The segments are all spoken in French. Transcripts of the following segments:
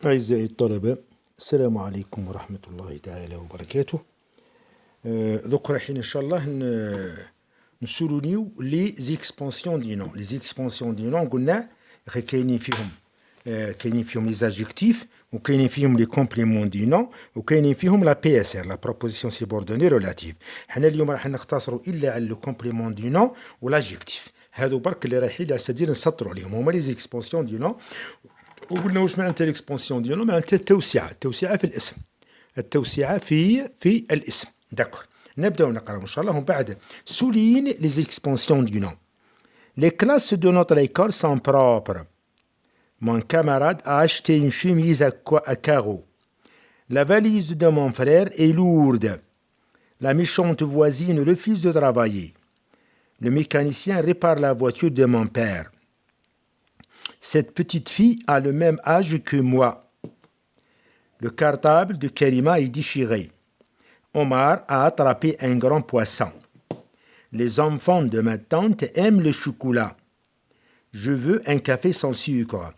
أعزائي الطلبة، السلام عليكم ورحمة الله تعالى وبركاته. دوك رايحين إن شاء الله نسولونيو لي زيكسبونسيون دي نون. لي زيكسبونسيون دي نون قلنا كاينين فيهم لي زادجيكتيف، وكاينين فيهم لي كومبليمون دي نون، وكاينين فيهم لا بي اس ار، لا بروبوزيسيون سيبوردوني ريلاتيف. حنا اليوم راح نختصروا الا على لو كومبليمون دي نون ولاجيكتيف. هادو برك اللي رايحين على سبيل نسطروا عليهم هما لي زيكسبونسيون دي نون. وقلنا واش معناتها ليكسبونسيون ديالو؟ معناتها التوسعة في الاسم، التوسعة في الاسم. داكور، نبداو نقراو ان شاء الله. ومن بعد souligne les expansions du nom. Les classes de notre école sont propres. Mon camarade a acheté une chemise à carreaux. La valise de mon frère est lourde. La méchante voisine refuse de travailler. Le mécanicien répare la voiture de mon père. Cette petite fille a le même âge que moi. Le cartable de Karima est déchiré. Omar a attrapé un grand poisson. Les enfants de ma tante aiment le chocolat. Je veux un café sans sucre.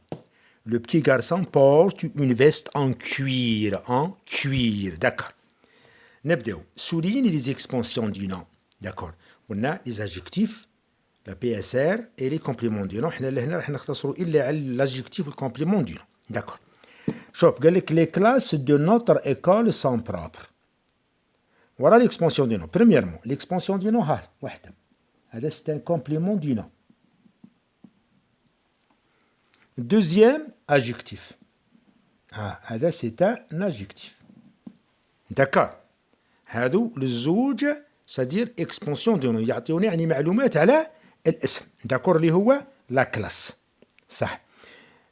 Le petit garçon porte une veste en cuir. En cuir, d'accord. نبدأ. Souligne les expansions du nom. D'accord. On a les adjectifs, la PSR et les compléments du nom. حنا لهنا راح نختصروا إلا على l'adjectif والcomplément du nom. D'accord. شوف قال لك les classes de notre école sont propres. Voilà l'expansion du nom. Premièrement, l'expansion du nom ها واحدة. هذا c'est un complément du nom. Deuxième adjectif. هذا c'est un adjectif. D'accord. هذو للزوج c'est-à-dire expansion du nom. يعطيوني يعني معلومات على الاسم. D'accord اللي هو la classe. صح.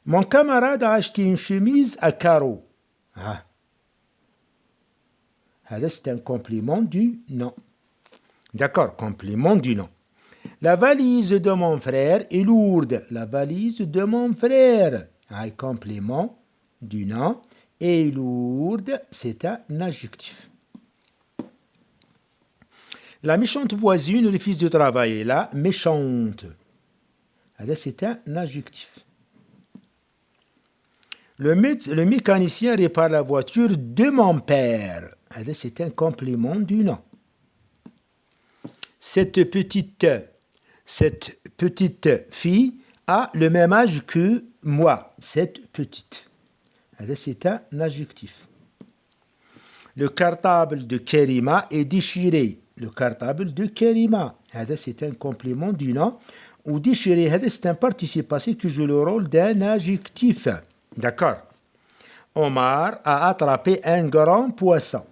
Mon camarade a acheté une chemise à carreaux. هذا c'est un complément du nom. D'accord, complément du nom. La valise de mon frère est lourde. La valise de mon frère. Un complément du nom. Et lourde, c'est un adjectif. La méchante voisine refuse de travailler. La méchante. C'est un adjectif. Le mécanicien répare la voiture de mon père. C'est un complément du nom. Cette petite fille a le même âge que moi. Cette petite. C'est un adjectif. Le cartable de Karima est déchiré. Le cartable de Karima. C'est un complément du nom. Ou déchiré, c'est un participe passé qui joue le rôle d'un adjectif. D'accord. Omar a attrapé un grand poisson.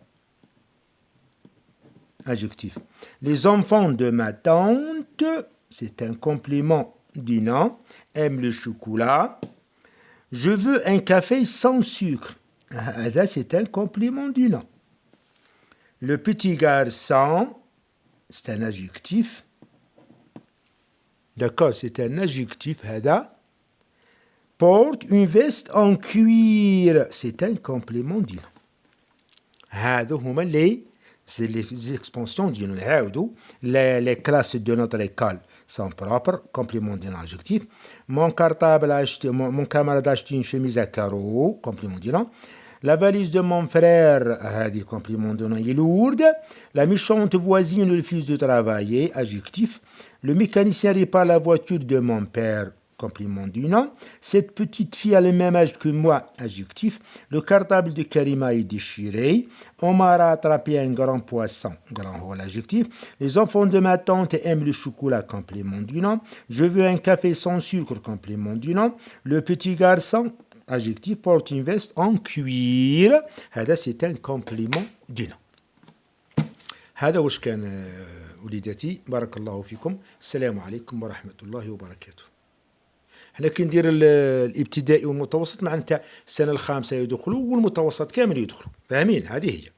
Adjectif. Les enfants de ma tante, c'est un complément du nom, aiment le chocolat. Je veux un café sans sucre. C'est un complément du nom. Le petit garçon, c'est un adjectif. D'accord, c'est un adjectif. Porte une veste en cuir. C'est un complément du nom. هذا هما les expansions du nom. Les classes de notre école sont propres. Complément d'un adjectif. Mon camarade a acheté une chemise à carreaux. Complément du nom. La valise de mon frère, complément de nom, est lourde. La méchante voisine refuse de travailler, adjectif. Le mécanicien répare la voiture de mon père, complément du nom. Cette petite fille a le même âge que moi, adjectif. Le cartable de Karima est déchiré. Omar a attrapé un grand poisson, grand rôle, adjectif. Les enfants de ma tante aiment le chocolat, complément du nom. Je veux un café sans sucre, complément du nom. Le petit garçon, adjectif, porte une veste en cuir. هذا c'est un complément du nom. هذا واش كان وليداتي. بارك الله فيكم. السلام عليكم ورحمة الله وبركاته. احنا كي ندير الابتدائي والمتوسط معناتها السنة الخامسة يدخلوا والمتوسط كامل يدخلوا. فاهمين؟ هذه هي.